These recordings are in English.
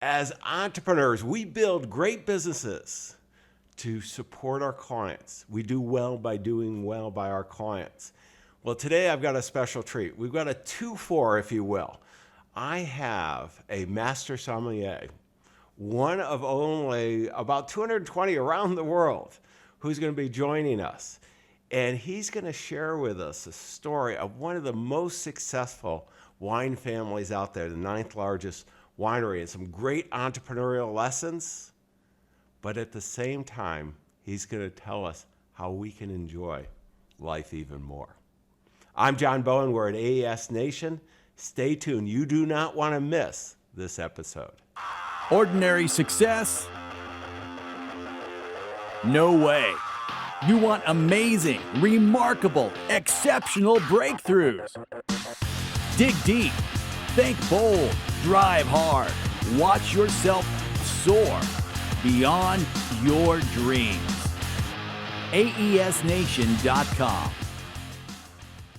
As entrepreneurs, we build great businesses to support our clients. We do well by doing well by our clients. Well, today I've got a special treat. We've got a 2-for, if you will. I have a Master Sommelier, one of only about 220 around the world, who's going to be joining us. And he's going to share with us a story of one of the most successful wine families out there, the 9th largest winery, and some great entrepreneurial lessons. But at the same time, he's going to tell us how we can enjoy life even more. I'm John Bowen. We're at AES Nation. Stay tuned. You do not want to miss this episode. Ordinary success? No way. You want amazing, remarkable, exceptional breakthroughs. Dig deep, think bold, drive hard, watch yourself soar beyond your dreams. AESNation.com.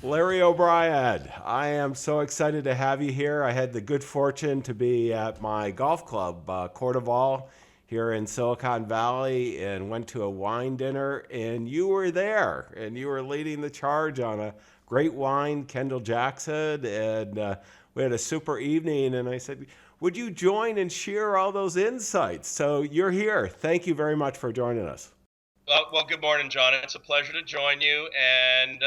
Larry O'Brien, I am so excited to have you here. I had the good fortune to be at my golf club, Cordoval, here in Silicon Valley, and went to a wine dinner, and you were there, and you were leading the charge on a great wine, Kendall Jackson, and we had a super evening, and I said, would you join and share all those insights? So you're here. Thank you very much for joining us. Well, good morning, John. It's a pleasure to join you. And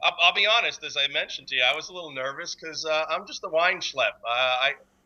I'll be honest, as I mentioned to you, I was a little nervous because I'm just a wine schlep.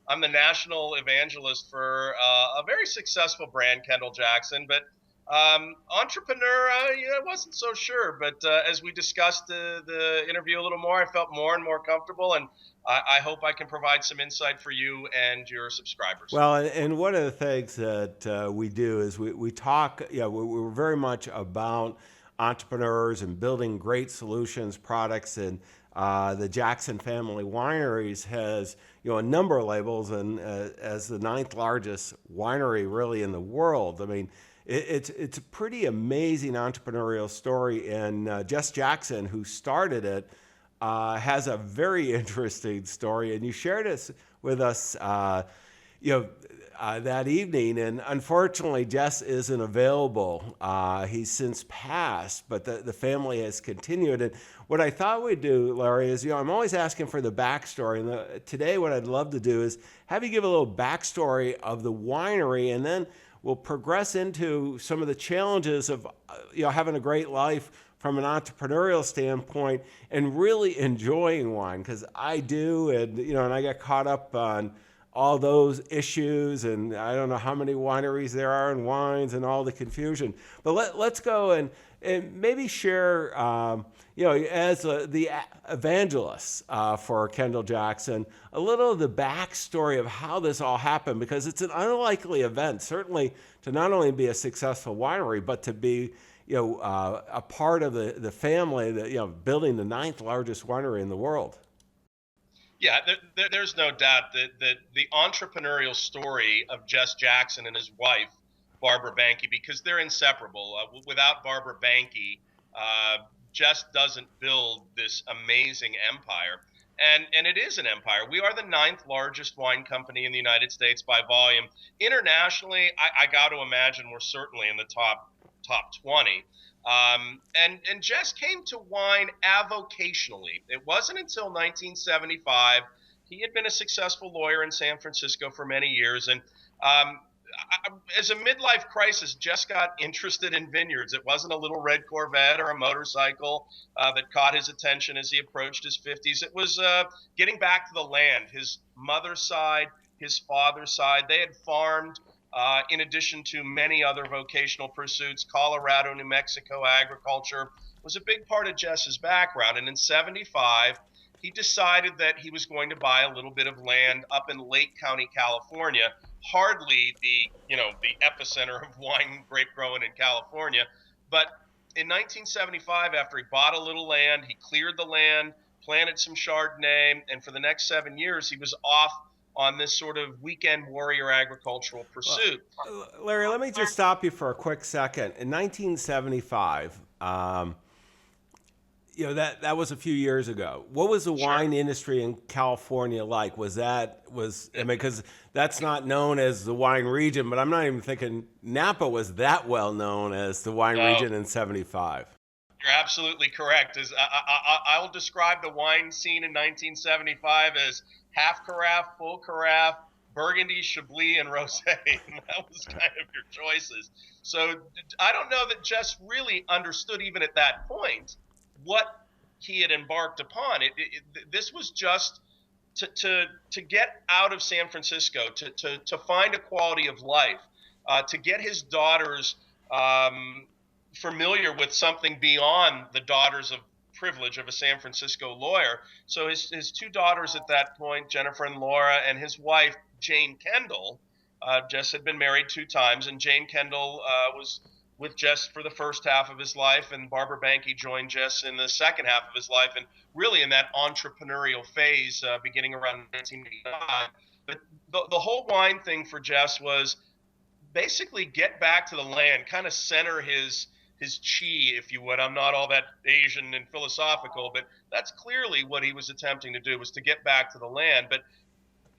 I'm the national evangelist for a very successful brand, Kendall Jackson. But entrepreneur, I wasn't so sure. But as we discussed the interview a little more, I felt more and more comfortable. And I hope I can provide some insight for you and your subscribers. Well, and one of the things that we do is we talk, we're very much about entrepreneurs and building great solutions, products, and the Jackson family wineries has, a number of labels, and as the 9th largest winery really in the world. I mean, it's a pretty amazing entrepreneurial story, and Jess Jackson, who started it, has a very interesting story, and you shared it with us, that evening. And unfortunately, Jess isn't available. He's since passed, but the family has continued. And what I thought we'd do, Larry, is I'm always asking for the backstory. And today, what I'd love to do is have you give a little backstory of the winery, and then we'll progress into some of the challenges of having a great life from an entrepreneurial standpoint and really enjoying wine, because I do, and I get caught up on all those issues, and I don't know how many wineries there are and wines and all the confusion. But let's go and maybe share, as the evangelist for Kendall Jackson, a little of the backstory of how this all happened, because it's an unlikely event, certainly to not only be a successful winery, but to be a part of the family that, building the 9th largest winery in the world. Yeah, there's no doubt that the entrepreneurial story of Jess Jackson and his wife, Barbara Banke, because they're inseparable. Without Barbara Banke, Jess doesn't build this amazing empire. And it is an empire. We are the 9th largest wine company in the United States by volume. Internationally, I got to imagine we're certainly in the top 20. And Jess came to wine avocationally. It wasn't until 1975. He had been a successful lawyer in San Francisco for many years. And as a midlife crisis, Jess got interested in vineyards. It wasn't a little red Corvette or a motorcycle that caught his attention as he approached his 50s. It was getting back to the land. His mother's side, his father's side, they had farmed. In addition to many other vocational pursuits, Colorado, New Mexico agriculture was a big part of Jess's background. And in 75, he decided that he was going to buy a little bit of land up in Lake County, California, hardly the epicenter of wine grape growing in California. But in 1975, after he bought a little land, he cleared the land, planted some Chardonnay, and for the next 7 years, he was off on this sort of weekend warrior agricultural pursuit. Well, Larry, let me just stop you for a quick second. In 1975, that was a few years ago. What was the wine industry in California like? Because that's not known as the wine region, but I'm not even thinking Napa was that well known as the wine No, region in '75. you're absolutely correct. I'll describe the wine scene in 1975 as half carafe, full carafe, Burgundy, Chablis, and Rosé. That was kind of your choices. So I don't know that Jess really understood even at that point what he had embarked upon. This was just to get out of San Francisco, to find a quality of life, to get his daughters familiar with something beyond the daughters of privilege of a San Francisco lawyer. So his two daughters at that point, Jennifer and Laura, and his wife, Jane Kendall. Jess had been married 2 times, and Jane Kendall was with Jess for the first half of his life, and Barbara Banke joined Jess in the second half of his life, and really in that entrepreneurial phase beginning around 1985. But the whole wine thing for Jess was basically get back to the land, kind of center his chi, if you would. I'm not all that Asian and philosophical, but that's clearly what he was attempting to do, was to get back to the land. But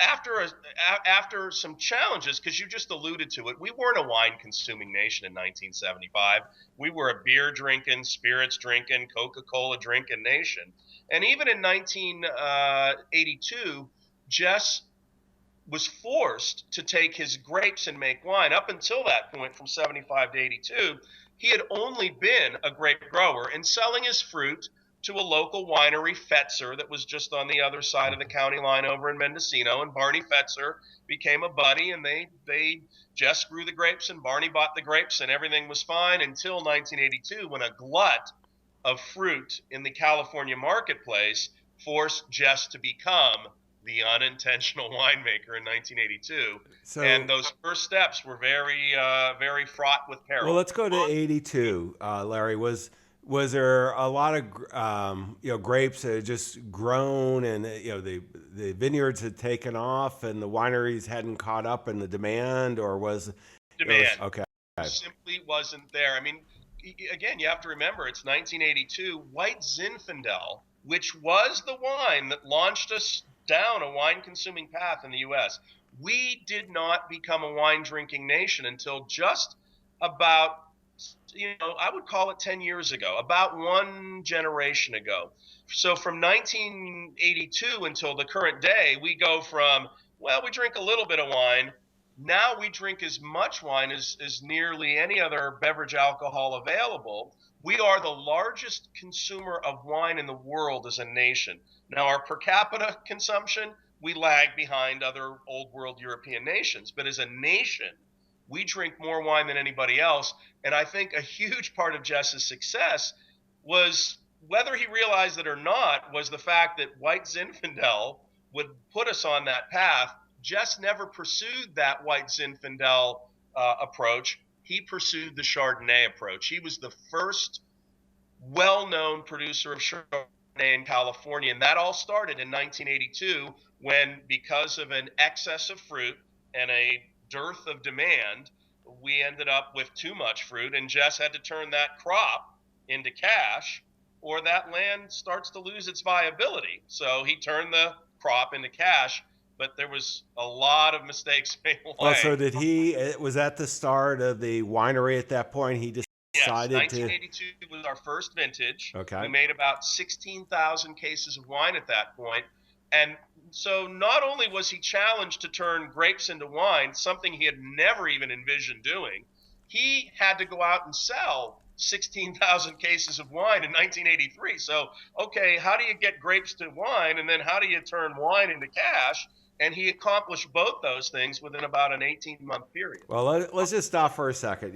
after some challenges, because you just alluded to it, we weren't a wine consuming nation in 1975. We were a beer drinking, spirits drinking, Coca-Cola drinking nation. And even in 1982, Jess was forced to take his grapes and make wine. Up until that point, from 75 to 82, he had only been a grape grower and selling his fruit to a local winery, Fetzer, that was just on the other side of the county line over in Mendocino. And Barney Fetzer became a buddy, and they Jess grew the grapes and Barney bought the grapes, and everything was fine until 1982, when a glut of fruit in the California marketplace forced Jess to become the unintentional winemaker in 1982. And those first steps were very, very fraught with peril. Well, let's go to '82, Larry. Was there a lot of grapes that had just grown, and the vineyards had taken off, and the wineries hadn't caught up in the demand, or was demand? Okay, simply wasn't there. I mean, again, you have to remember it's 1982. White Zinfandel, which was the wine that launched us down a wine-consuming path in the U.S. We did not become a wine-drinking nation until just about, I would call it 10 years ago, about one generation ago. So from 1982 until the current day, we go from, well, we drink a little bit of wine. Now we drink as much wine as nearly any other beverage alcohol available. We are the largest consumer of wine in the world as a nation. Now, our per capita consumption, we lag behind other old world European nations. But as a nation, we drink more wine than anybody else. And I think a huge part of Jess's success was, whether he realized it or not, was the fact that White Zinfandel would put us on that path. Jess never pursued that White Zinfandel approach. He pursued the Chardonnay approach. He was the first well-known producer of Chardonnay in California, and that all started in 1982 when, because of an excess of fruit and a dearth of demand, we ended up with too much fruit, and Jess had to turn that crop into cash, or that land starts to lose its viability. So he turned the crop into cash, but there was a lot of mistakes made along. Well, so did he? Was that the start of the winery at that point? He decided yes, 1982 was our first vintage. Okay. We made about 16,000 cases of wine at that point. And so not only was he challenged to turn grapes into wine, something he had never even envisioned doing, he had to go out and sell 16,000 cases of wine in 1983. So, okay, how do you get grapes to wine, and then how do you turn wine into cash? And he accomplished both those things within about an 18-month period. Well, let's just stop for a second.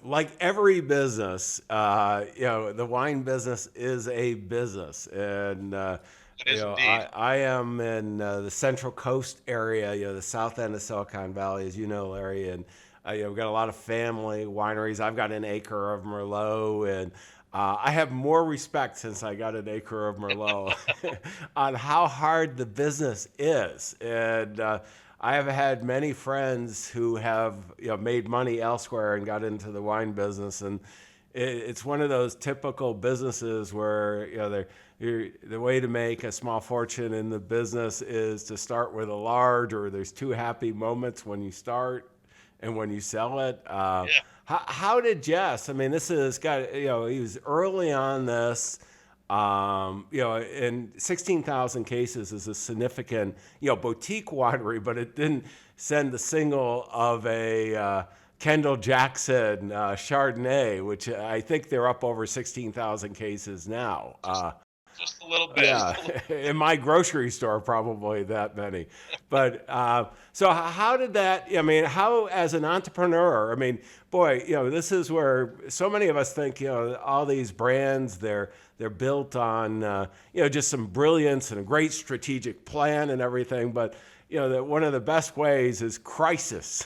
Like every business, the wine business is a business, and I am in the Central Coast area, the south end of Silicon Valley, as you know, Larry, and we've got a lot of family wineries. I've got an acre of Merlot, and I have more respect since I got an acre of Merlot on how hard the business is. And I have had many friends who have made money elsewhere and got into the wine business. And it's one of those typical businesses where, the way to make a small fortune in the business is to start with a large, or there's two happy moments when you start and when you sell it. Yeah. How did Jess? I mean, this is got, he was early on this. And 16,000 cases is a significant, boutique winery, but it didn't send the single of a Kendall Jackson Chardonnay, which I think they're up over 16,000 cases now. Just a little bit. Yeah, in my grocery store, probably that many. But so how did that, I mean, how as an entrepreneur, I mean, boy, this is where so many of us think, all these brands, they're built on, just some brilliance and a great strategic plan and everything. But, that one of the best ways is crisis.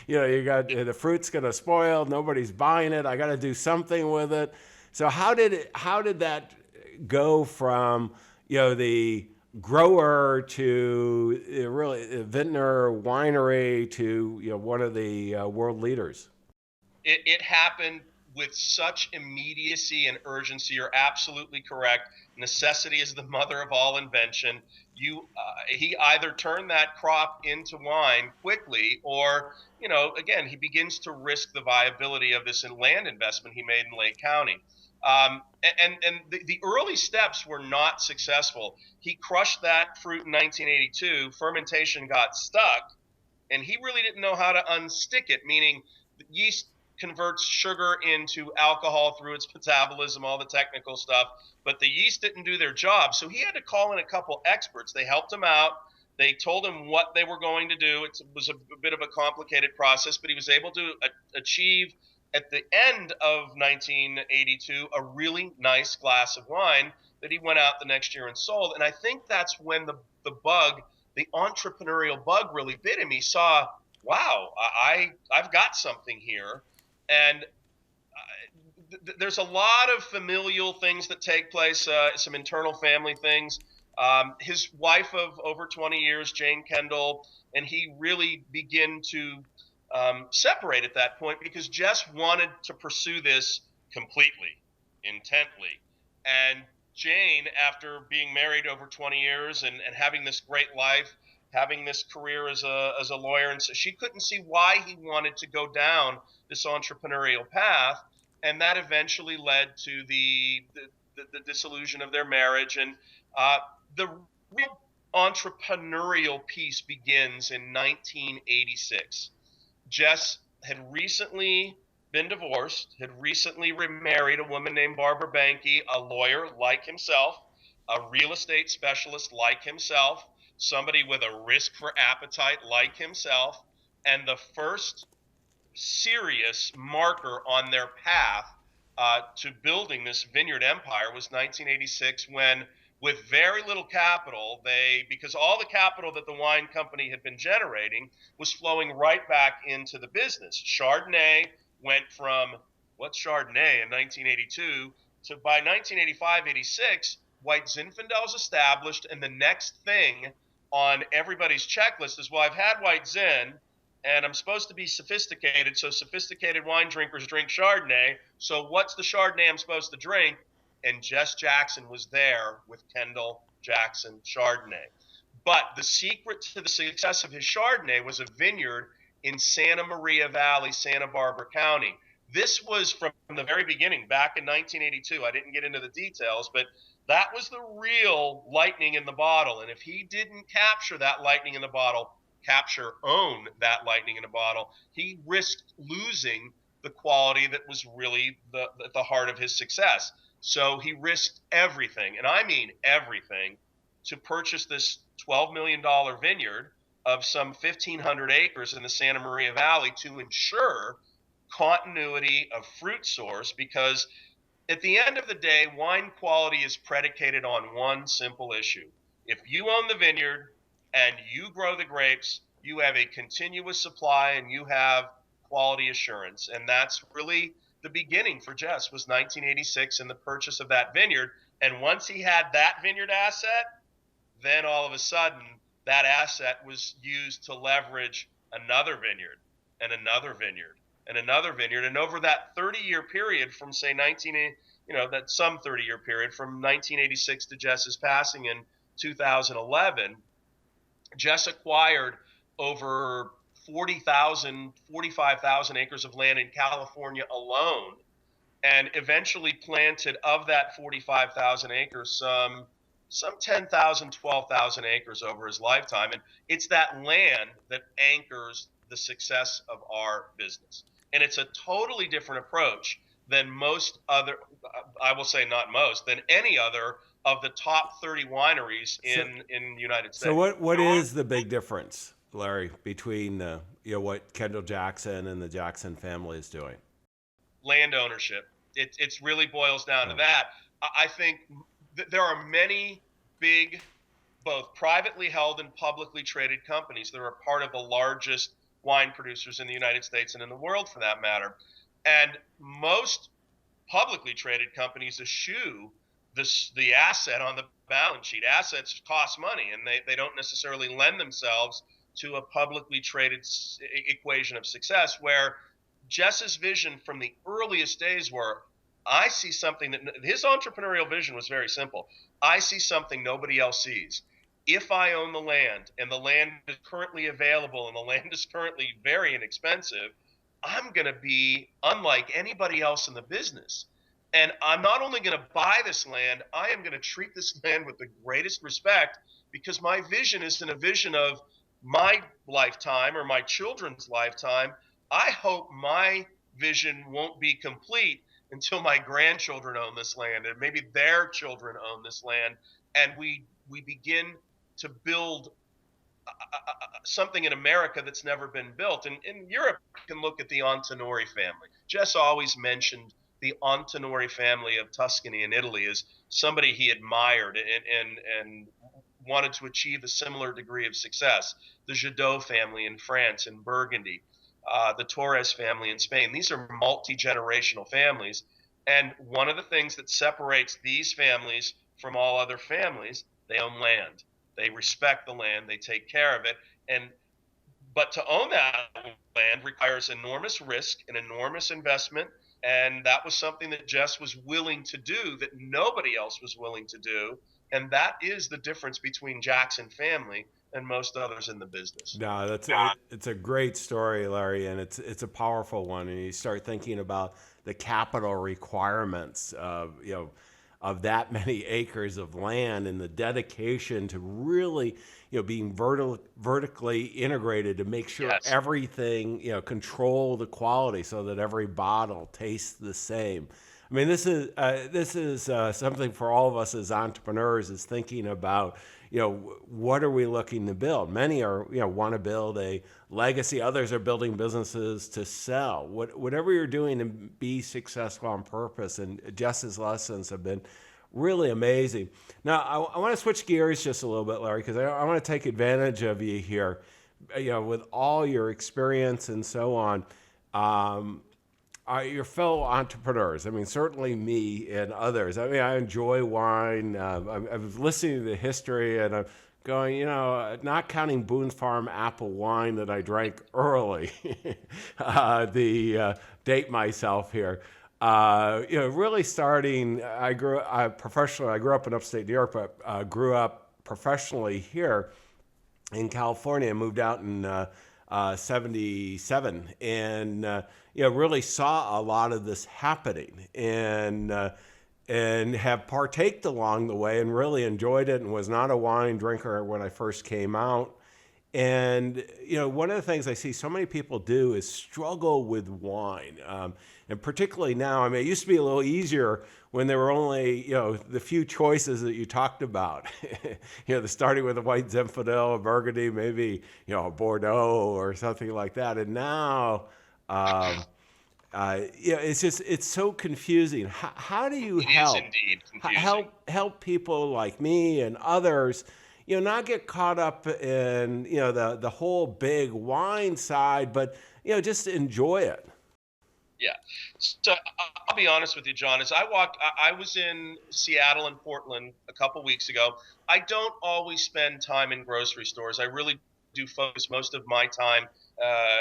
You got the fruit's going to spoil. Nobody's buying it. I got to do something with it. So how did that go from the grower to really vintner winery to one of the world leaders? It happened with such immediacy and urgency. You're absolutely correct. Necessity is the mother of all invention. He either turned that crop into wine quickly, or again, he begins to risk the viability of this land investment he made in Lake County. And the early steps were not successful. He crushed that fruit in 1982. Fermentation got stuck, and he really didn't know how to unstick it, meaning the yeast converts sugar into alcohol through its metabolism, all the technical stuff, but the yeast didn't do their job. So he had to call in a couple experts. They helped him out. They told him what they were going to do. It was a bit of a complicated process, but he was able to achieve at the end of 1982 a really nice glass of wine that he went out the next year and sold. And I think that's when the entrepreneurial bug really bit him. He saw, wow, I've got something here. And there's a lot of familial things that take place, some internal family things. His wife of over 20 years, Jane Kendall, and he really begin to separate at that point, because Jess wanted to pursue this completely, intently. And Jane, after being married over 20 years and having this great life, having this career as a lawyer, and so she couldn't see why he wanted to go down this entrepreneurial path, and that eventually led to the dissolution of their marriage. And the real entrepreneurial piece begins in 1986. Jess had recently been divorced, had recently remarried a woman named Barbara Banke, a lawyer like himself, a real estate specialist like himself, somebody with a risk for appetite like himself. And the first serious marker on their path to building this vineyard empire was 1986, when, with very little capital, because all the capital that the wine company had been generating was flowing right back into the business. Chardonnay went from, what's Chardonnay in 1982, to by 1985-86, white Zinfandel is established, and the next thing on everybody's checklist is, well, I've had white Zin, and I'm supposed to be sophisticated, so sophisticated wine drinkers drink Chardonnay, so what's the Chardonnay I'm supposed to drink? And Jess Jackson was there with Kendall Jackson Chardonnay. But the secret to the success of his Chardonnay was a vineyard in Santa Maria Valley, Santa Barbara County. This was from the very beginning, back in 1982. I didn't get into the details, but that was the real lightning in the bottle. And if he didn't capture that lightning in the bottle, own that lightning in the bottle, he risked losing the quality that was really the heart of his success. So he risked everything, and I mean everything, to purchase this $12 million vineyard of some 1,500 acres in the Santa Maria Valley to ensure continuity of fruit source, because at the end of the day, wine quality is predicated on one simple issue. If you own the vineyard and you grow the grapes, you have a continuous supply and you have quality assurance. And that's really the beginning for Jess, was 1986 and the purchase of that vineyard. And once he had that vineyard asset, then all of a sudden that asset was used to leverage another vineyard and another vineyard and another vineyard. And over that 30-year period from say 30-year period from 1986 to Jess's passing in 2011, Jess acquired over 45,000 acres of land in California alone, and eventually planted, of that 45,000 acres, some 10,000, 12,000 acres over his lifetime. And it's that land that anchors the success of our business. And it's a totally different approach than most other, I will say not most, than any other of the top 30 wineries in the United States. So what is the big difference, Larry, between what Kendall Jackson and the Jackson family is doing? Land ownership. It really boils down to that. I think there are many big, both privately held and publicly traded companies that are part of the largest wine producers in the United States and in the world, for that matter. And most publicly traded companies eschew the asset on the balance sheet. Assets cost money, and they don't necessarily lend themselves to a publicly traded equation of success, where Jess's vision from the earliest days were, I see something that his entrepreneurial vision was very simple. I see something nobody else sees. If I own the land, and the land is currently available, and the land is currently very inexpensive, I'm going to be unlike anybody else in the business. And I'm not only going to buy this land, I am going to treat this land with the greatest respect, because my vision isn't a vision of my lifetime or my children's lifetime. I hope my vision won't be complete until my grandchildren own this land, and maybe their children own this land, and we begin to build something in America that's never been built. And in Europe, you can look at the Antinori family. Jess always mentioned the Antinori family of Tuscany in Italy as somebody he admired and wanted to achieve a similar degree of success. The Jadot family in France and Burgundy, the Torres family in Spain. These are multi-generational families. And one of the things that separates these families from all other families, they own land. They respect the land. They take care of it. But to own that land requires enormous risk and enormous investment. And that was something that Jess was willing to do that nobody else was willing to do. And that is the difference between Jackson family and most others in the business. No, it's a great story, Larry, and it's a powerful one. And you start thinking about the capital requirements of that many acres of land, and the dedication to really being vertically integrated to make sure everything control the quality so that every bottle tastes the same. I mean, this is something for all of us as entrepreneurs, is thinking about, what are we looking to build? Many are, want to build a legacy. Others are building businesses to sell. Whatever you're doing to be successful on purpose. And Jess's lessons have been really amazing. Now, I want to switch gears just a little bit, Larry, because I want to take advantage of you here, with all your experience and so on. Your fellow entrepreneurs, I mean, certainly me and others. I mean, I enjoy wine. I'm listening to the history, and I'm going, not counting Boone's Farm apple wine that I drank early, date myself here. Really starting, I grew up in upstate New York, but grew up professionally here in California and moved out in 77, and really saw a lot of this happening, and have partaked along the way and really enjoyed it, and was not a wine drinker when I first came out. And one of the things I see so many people do is struggle with wine, and particularly now. I mean, it used to be a little easier when there were only the few choices that you talked about. The starting with a white Zinfandel, a Burgundy, maybe a Bordeaux or something like that. And now, it's so confusing. How do you help people like me and others, not get caught up in the whole big wine side, but just enjoy it? Yeah. So I'll be honest with you, John. I was in Seattle and Portland a couple weeks ago. I don't always spend time in grocery stores. I really do focus most of my time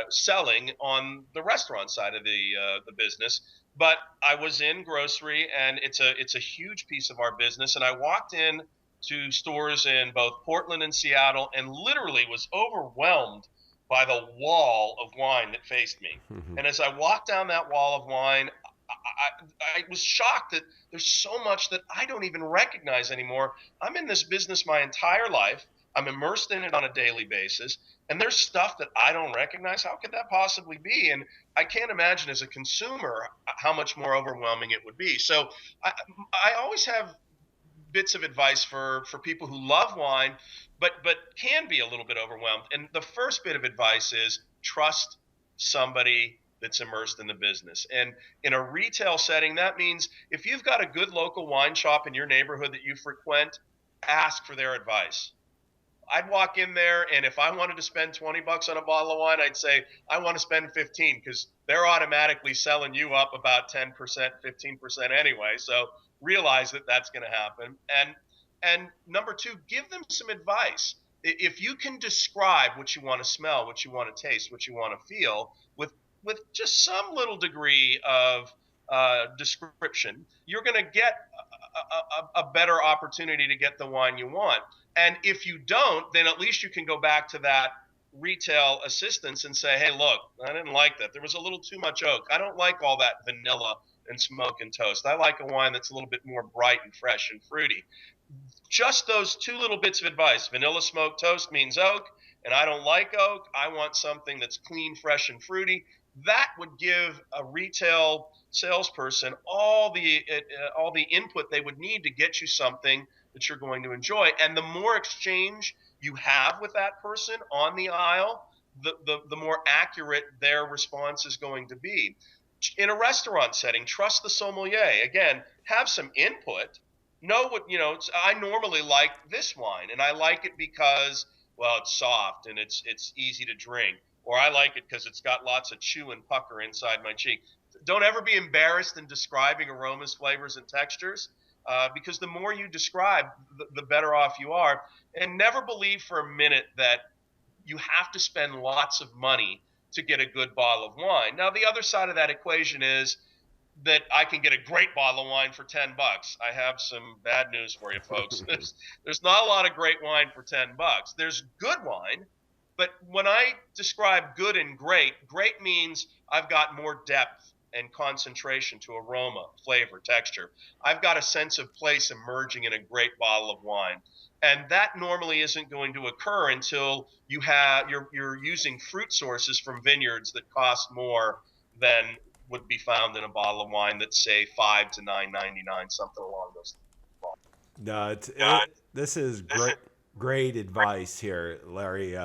selling on the restaurant side of the business. But I was in grocery, and it's a huge piece of our business. And I walked in to stores in both Portland and Seattle, and literally was overwhelmed by the wall of wine that faced me. Mhm. And as I walked down that wall of wine, I was shocked that there's so much that I don't even recognize anymore. I'm in this business my entire life. I'm immersed in it on a daily basis, and there's stuff that I don't recognize. How could that possibly be? And I can't imagine as a consumer how much more overwhelming it would be. So I, I always have bits of advice for people who love wine, but can be a little bit overwhelmed. And the first bit of advice is trust somebody that's immersed in the business. And in a retail setting, that means if you've got a good local wine shop in your neighborhood that you frequent, ask for their advice. I'd walk in there, and if I wanted to spend 20 bucks on a bottle of wine, I'd say I want to spend 15, because they're automatically selling you up about 10%, 15% anyway. So realize that that's going to happen. And number two, give them some advice. If you can describe what you want to smell, what you want to taste, what you want to feel with just some little degree of description, you're going to get a better opportunity to get the wine you want. And if you don't, then at least you can go back to that retail assistants and say, hey, look, I didn't like that. There was a little too much oak. I don't like all that vanilla and smoke and toast. I like a wine that's a little bit more bright and fresh and fruity. Just those two little bits of advice. Vanilla smoke toast means oak, and I don't like oak. I want something that's clean, fresh, and fruity. That would give a retail salesperson all the input they would need to get you something that you're going to enjoy. And the more exchange you have with that person on the aisle, the more accurate their response is going to be. In a restaurant setting, trust the sommelier. Again, have some input. Know what, I normally like this wine, and I like it because, well, it's soft and it's easy to drink. Or I like it because it's got lots of chew and pucker inside my cheek. Don't ever be embarrassed in describing aromas, flavors, and textures, because the more you describe, the better off you are. And never believe for a minute that you have to spend lots of money to get a good bottle of wine. Now, the other side of that equation is that I can get a great bottle of wine for 10 bucks. I have some bad news for you folks. There's not a lot of great wine for 10 bucks. There's good wine, but when I describe good and great means I've got more depth and concentration to aroma, flavor, texture. I've got a sense of place emerging in a great bottle of wine. And that normally isn't going to occur until you're using fruit sources from vineyards that cost more than would be found in a bottle of wine that's, say, $5 to $9.99, something along those lines. No, this is great advice here, Larry.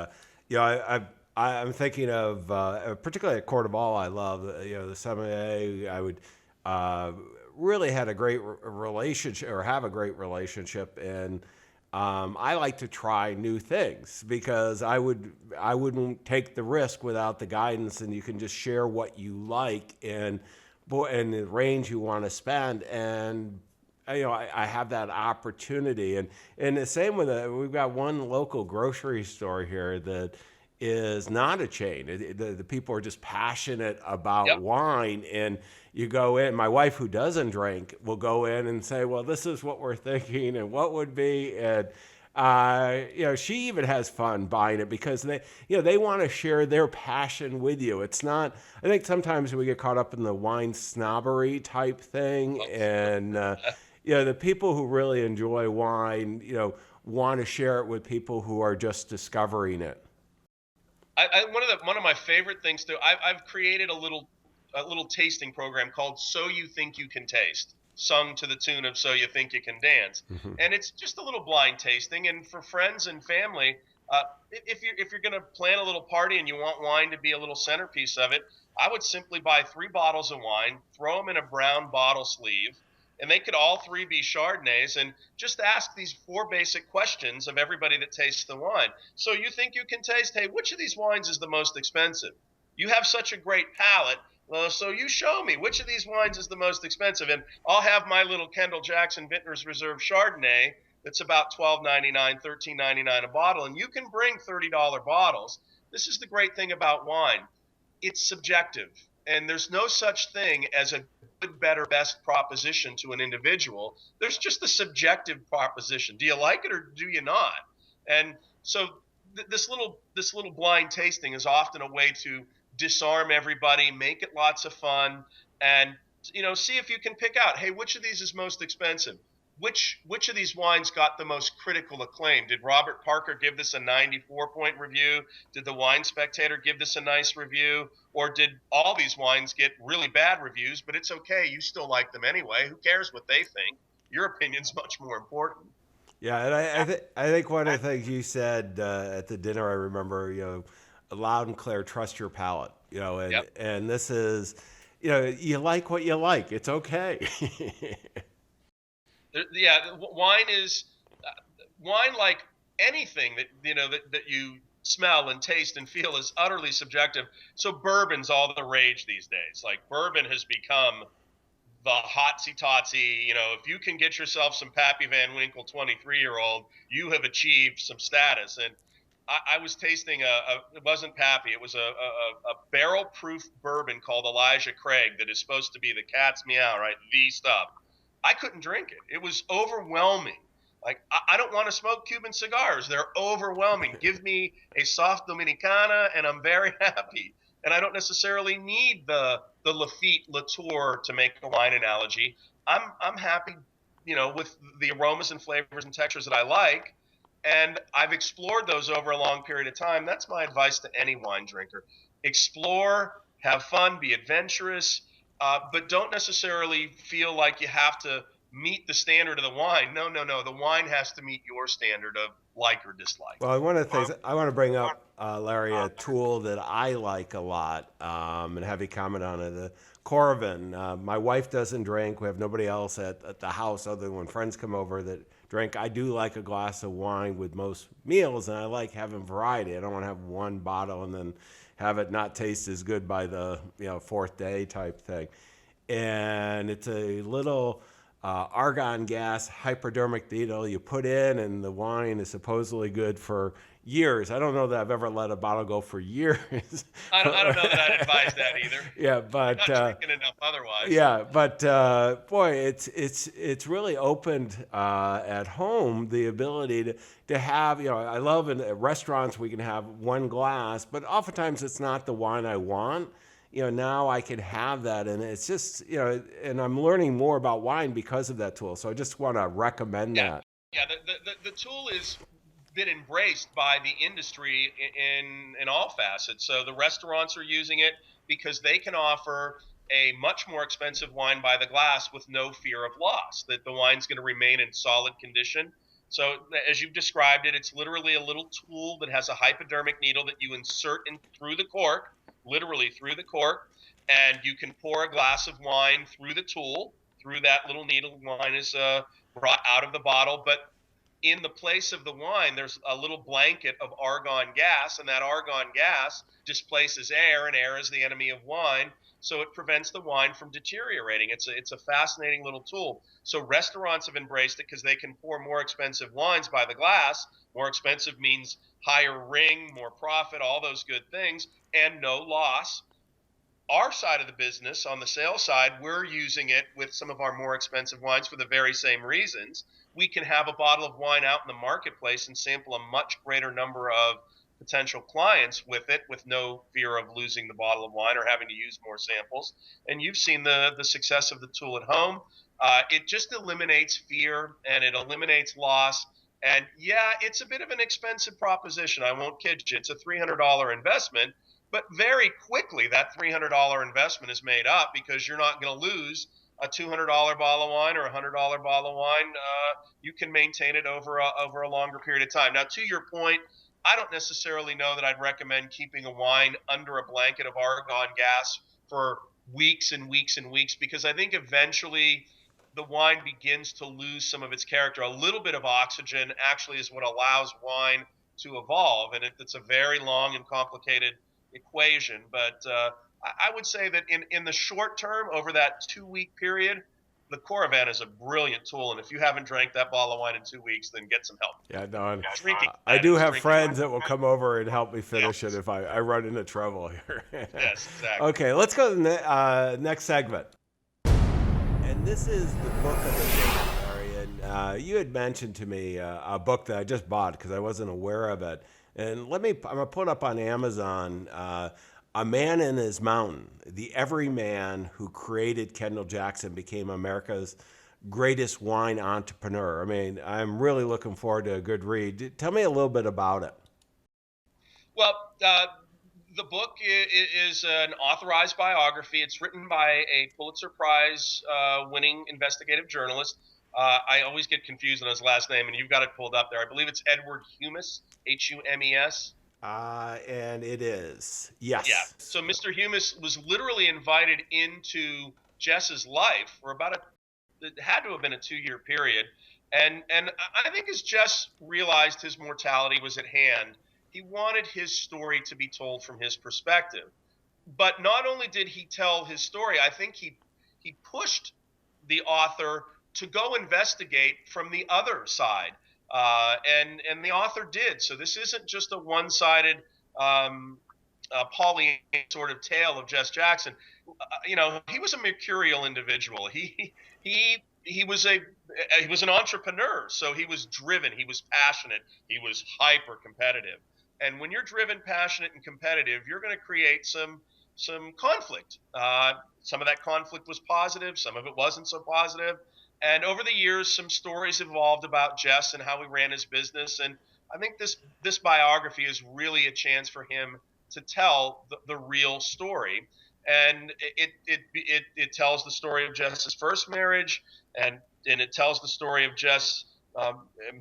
I'm thinking of particularly at Cordoval. I love the sommelier. I would really had a great relationship, or have a great relationship, and I like to try new things because I wouldn't take the risk without the guidance, and you can just share what you like and the range you want to spend, and I have that opportunity. And the same with we've got one local grocery store here that is not a chain. The people are just passionate about wine, and you go in. My wife, who doesn't drink, will go in and say, well, this is what we're thinking and what would be. And she even has fun buying it because they want to share their passion with you. It's not, I think sometimes we get caught up in the wine snobbery type thing, and the people who really enjoy wine, want to share it with people who are just discovering it. One of my favorite things too, I've created a little tasting program called So You Think You Can Taste, sung to the tune of So You Think You Can Dance. Mm-hmm. And it's just a little blind tasting. And for friends and family, if you're going to plan a little party and you want wine to be a little centerpiece of it, I would simply buy 3 bottles of wine, throw them in a brown bottle sleeve, and they could all 3 be Chardonnays, and just ask these 4 basic questions of everybody that tastes the wine. So you think you can taste, hey, which of these wines is the most expensive? You have such a great palate, so you show me which of these wines is the most expensive, and I'll have my little Kendall Jackson Vintners Reserve Chardonnay that's about $12.99, $13.99 a bottle, and you can bring $30 bottles. this is the great thing about wine. It's subjective, and there's no such thing as a good, better, best proposition to an individual. There's just a subjective proposition. Do you like it or do you not? And so this little blind tasting is often a way to disarm everybody, make it lots of fun, and see if you can pick out, hey, which of these is most expensive? Which of these wines got the most critical acclaim? Did Robert Parker give this a 94-point review? Did the Wine Spectator give this a nice review? Or did all these wines get really bad reviews, but it's okay, you still like them anyway? Who cares what they think? Your opinion's much more important. Yeah, and I think one of the things you said at the dinner, I remember, loud and clear, trust your palate. And Yep. and this is, you like what you like. It's okay. Yeah, wine, like anything that you smell and taste and feel, is utterly subjective. So bourbon's all the rage these days. Like, bourbon has become the hotsy totsy. If you can get yourself some Pappy Van Winkle 23-year-old, you have achieved some status. And I was tasting it wasn't Pappy, it was a barrel proof bourbon called Elijah Craig that is supposed to be the cat's meow, right? The stuff. I couldn't drink it. It was overwhelming. Like, I don't want to smoke Cuban cigars. They're overwhelming. Give me a soft Dominicana and I'm very happy. And I don't necessarily need the Lafite Latour, to make a wine analogy. I'm happy, with the aromas and flavors and textures that I like. And I've explored those over a long period of time. That's my advice to any wine drinker. Explore, have fun, be adventurous, but don't necessarily feel like you have to meet the standard of the wine. No, no, no. The wine has to meet your standard of like or dislike. Well, one of the things I want to bring up, Larry, a tool that I like a lot, and have you comment on it, the Corvin. My wife doesn't drink. We have nobody else at the house other than when friends come over that drink. I do like a glass of wine with most meals, and I like having variety. I don't want to have one bottle and then have it not taste as good by the fourth day type thing. And it's a little argon gas hypodermic needle you put in, and the wine is supposedly good for years. I don't know that I've ever let a bottle go for years. I don't know that I'd advise that either. Yeah, but You're not drinking enough otherwise. yeah, but boy, it's really opened at home the ability to have, I love in restaurants we can have one glass, but oftentimes it's not the wine I want. Now I can have that, and it's just, and I'm learning more about wine because of that tool. So I just want to recommend that. Yeah. The tool is been embraced by the industry in all facets. So the restaurants are using it because they can offer a much more expensive wine by the glass with no fear of loss, that the wine's going to remain in solid condition. So as you've described it, it's literally a little tool that has a hypodermic needle that you insert in through the cork, literally through the cork, and you can pour a glass of wine through the tool, through that little needle. Wine is brought out of the bottle, but in the place of the wine, there's a little blanket of argon gas, and that argon gas displaces air, and air is the enemy of wine. So it prevents the wine from deteriorating. It's a fascinating little tool. So restaurants have embraced it because they can pour more expensive wines by the glass. More expensive means higher ring, more profit, all those good things, and no loss. Our side of the business, on the sales side, we're using it with some of our more expensive wines for the very same reasons. We can have a bottle of wine out in the marketplace and sample a much greater number of potential clients with it, with no fear of losing the bottle of wine or having to use more samples. And you've seen the success of the tool at home. It just eliminates fear and it eliminates loss. And yeah, it's a bit of an expensive proposition. I won't kid you. It's a $300 investment. But very quickly, that $300 investment is made up because you're not going to lose a $200 bottle of wine or a $100 bottle of wine. You can maintain it over a longer period of time. Now, to your point, I don't necessarily know that I'd recommend keeping a wine under a blanket of argon gas for weeks and weeks and weeks, because I think eventually the wine begins to lose some of its character. A little bit of oxygen actually is what allows wine to evolve, and it's a very long and complicated equation. But I would say that in the short term, over that 2-week period, the Coravin is a brilliant tool, and if you haven't drank that bottle of wine in 2 weeks, then get some help. Yeah, no, Drinking I do have drinking friends wine. that will come over and help me finish Yes. it if I run into trouble here. Yes, exactly. Okay, let's go to the next segment. And this is the book of the day, Larry. And you had mentioned to me a book that I just bought because I wasn't aware of it. And I'm going to put up on Amazon, A Man in His Mountain. The Everyman Who Created Kendall Jackson Became America's Greatest Wine Entrepreneur. I mean, I'm really looking forward to a good read. Tell me a little bit about it. Well, the book is an authorized biography. It's written by a Pulitzer Prize winning investigative journalist. I always get confused on his last name, and you've got it pulled up there. I believe it's Edward Humes, Humes. And it is. Yes. Yeah. So Mr. Humes was literally invited into Jess's life for it had to have been a 2-year period. And I think as Jess realized his mortality was at hand, he wanted his story to be told from his perspective. But not only did he tell his story, I think he pushed the author to go investigate from the other side. And the author did. So this isn't just a one-sided Pollyanna sort of tale of Jess Jackson. He was a mercurial individual. He was an entrepreneur. So he was driven. He was passionate. He was hyper competitive. And when you're driven, passionate, and competitive, you're going to create some conflict. Some of that conflict was positive. Some of it wasn't so positive. And over the years, some stories evolved about Jess and how he ran his business. And I think this biography is really a chance for him to tell the real story. And it tells the story of Jess's first marriage, and it tells the story of Jess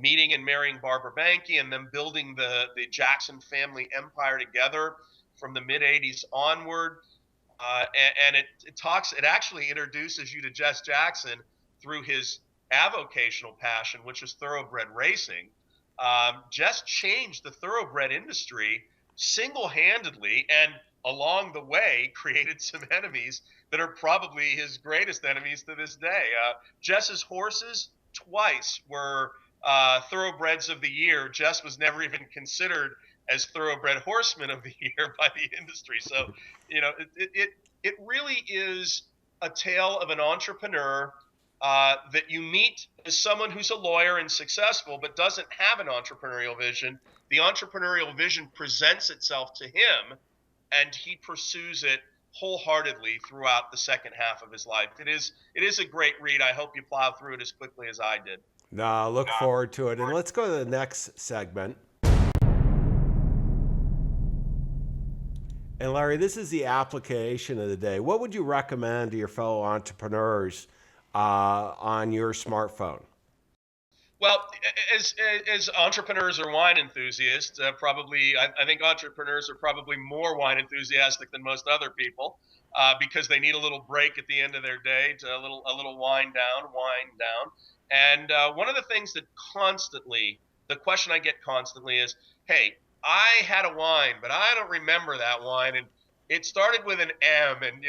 meeting and marrying Barbara Banke, and then building the Jackson family empire together from the mid '80s onward. And it actually introduces you to Jess Jackson through his avocational passion, which is thoroughbred racing. Jess changed the thoroughbred industry single-handedly, and along the way created some enemies that are probably his greatest enemies to this day. Jess's horses twice were thoroughbreds of the year. Jess was never even considered as thoroughbred horseman of the year by the industry. So, it really is a tale of an entrepreneur that you meet as someone who's a lawyer and successful, but doesn't have an entrepreneurial vision. The entrepreneurial vision presents itself to him, and he pursues it wholeheartedly throughout the second half of his life. It is a great read. I hope you plow through it as quickly as I did. No, look forward to it. And let's go to the next segment. And Larry, this is the application of the day. What would you recommend to your fellow entrepreneurs on your smartphone? Well, as entrepreneurs or wine enthusiasts, I think entrepreneurs are probably more wine enthusiastic than most other people because they need a little break at the end of their day, a little wind down. And one of the things that the question I get constantly is, hey, I had a wine, but I don't remember that wine. And it started with an M, and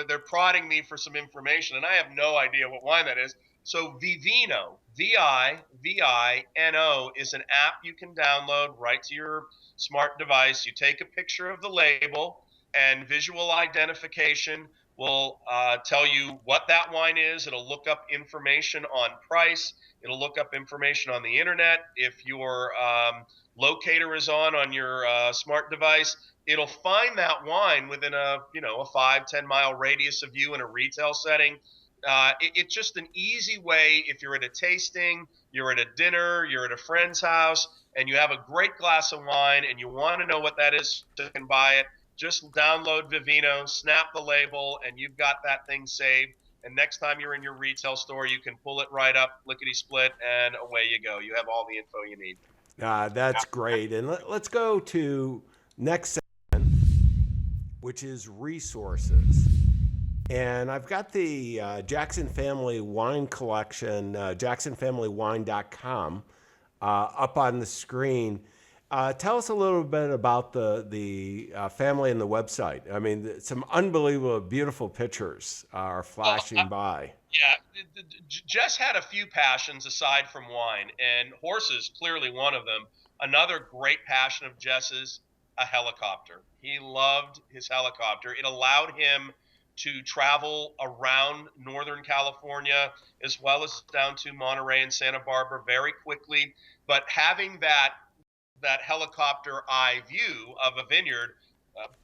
they're prodding me for some information, and I have no idea what wine that is. So Vivino, Vivino, is an app you can download right to your smart device. You take a picture of the label, and visual identification will tell you what that wine is. It'll look up information on price. It'll look up information on the internet. If your locator is on your smart device, it'll find that wine within a 5-10 mile radius of you in a retail setting. It's just an easy way. If you're at a tasting, you're at a dinner, you're at a friend's house, and you have a great glass of wine and you want to know what that is, so you can buy it. Just download Vivino, snap the label, and you've got that thing saved. And next time you're in your retail store, you can pull it right up, lickety-split, and away you go. You have all the info you need. That's great. And let's go to next segment, which is resources. And I've got the Jackson Family Wine Collection, jacksonfamilywine.com, up on the screen. Tell us a little bit about the family and the website. I mean, some unbelievable, beautiful pictures are Well, flashing by. yeah, Jess had a few passions aside from wine, and horses clearly one of them. Another great passion of Jess's, a helicopter. He loved his helicopter. It allowed him to travel around Northern California as well as down to Monterey and Santa Barbara very quickly. But having that helicopter eye view of a vineyard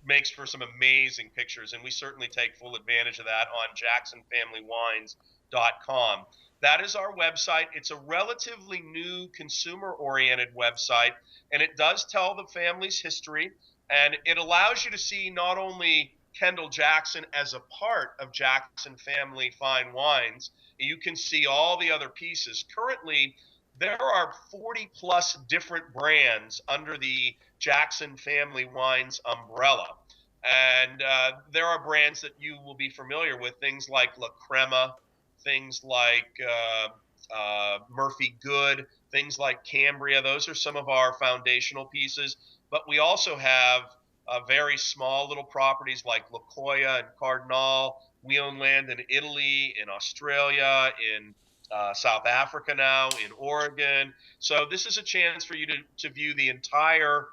makes for some amazing pictures, and we certainly take full advantage of that on jacksonfamilywines.com. That is our website. It's a relatively new consumer-oriented website, and it does tell the family's history, and it allows you to see not only Kendall Jackson as a part of Jackson Family Fine Wines, you can see all the other pieces. Currently, there are 40 plus different brands under the Jackson Family Wines umbrella. And there are brands that you will be familiar with, things like La Crema, things like Murphy Good, things like Cambria. Those are some of our foundational pieces. But we also have very small little properties like La Coya and Cardinal. We own land in Italy, in Australia, in South Africa now, in Oregon. So this is a chance for you to view the entire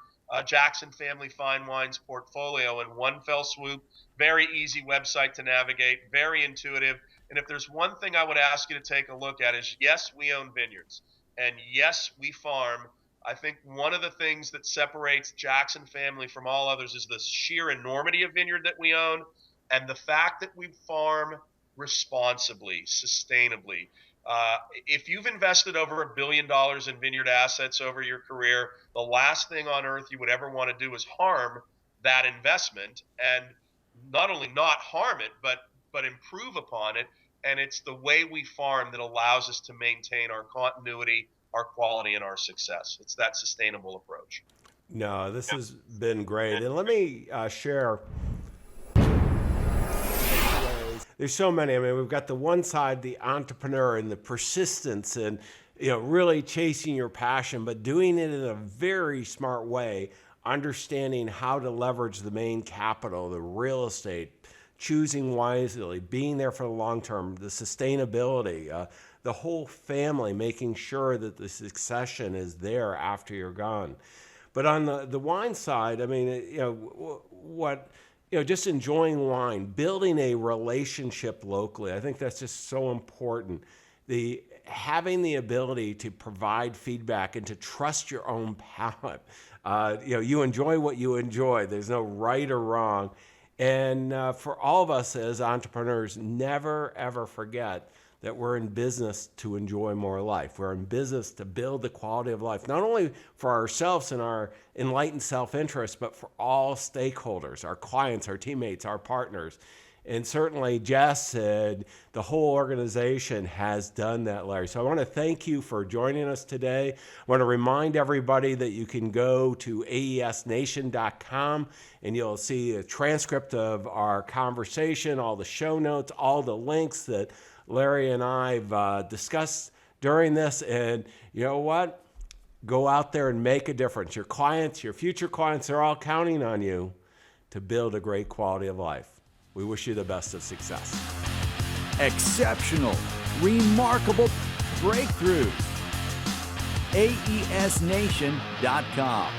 Jackson Family Fine Wines portfolio in one fell swoop. Very easy website to navigate, very intuitive. And if there's one thing I would ask you to take a look at is, yes, we own vineyards, and yes, we farm. I think one of the things that separates Jackson Family from all others is the sheer enormity of vineyard that we own, and the fact that we farm responsibly, sustainably. If you've invested over $1 billion in vineyard assets over your career, the last thing on earth you would ever want to do is harm that investment, and not only not harm it, but improve upon it. And it's the way we farm that allows us to maintain our continuity, our quality, and our success. It's that sustainable approach. No, this has been great. And let me share. There's so many. I mean, we've got the one side, the entrepreneur and the persistence and, really chasing your passion, but doing it in a very smart way, understanding how to leverage the main capital, the real estate, choosing wisely, being there for the long term, the sustainability, the whole family, making sure that the succession is there after you're gone. But on the wine side, I mean, just enjoying wine, building a relationship locally. I think that's just so important. Having the ability to provide feedback and to trust your own palate. You enjoy what you enjoy. There's no right or wrong. And for all of us as entrepreneurs, never, ever forget that we're in business to enjoy more life. We're in business to build the quality of life, not only for ourselves and our enlightened self-interest, but for all stakeholders, our clients, our teammates, our partners. And certainly Jess and the whole organization has done that, Larry. So I want to thank you for joining us today. I want to remind everybody that you can go to aesnation.com and you'll see a transcript of our conversation, all the show notes, all the links that Larry and I've discussed during this. And you know what? Go out there and make a difference. Your clients, your future clients, they're all counting on you to build a great quality of life. We wish you the best of success. Exceptional, remarkable breakthroughs. aesnation.com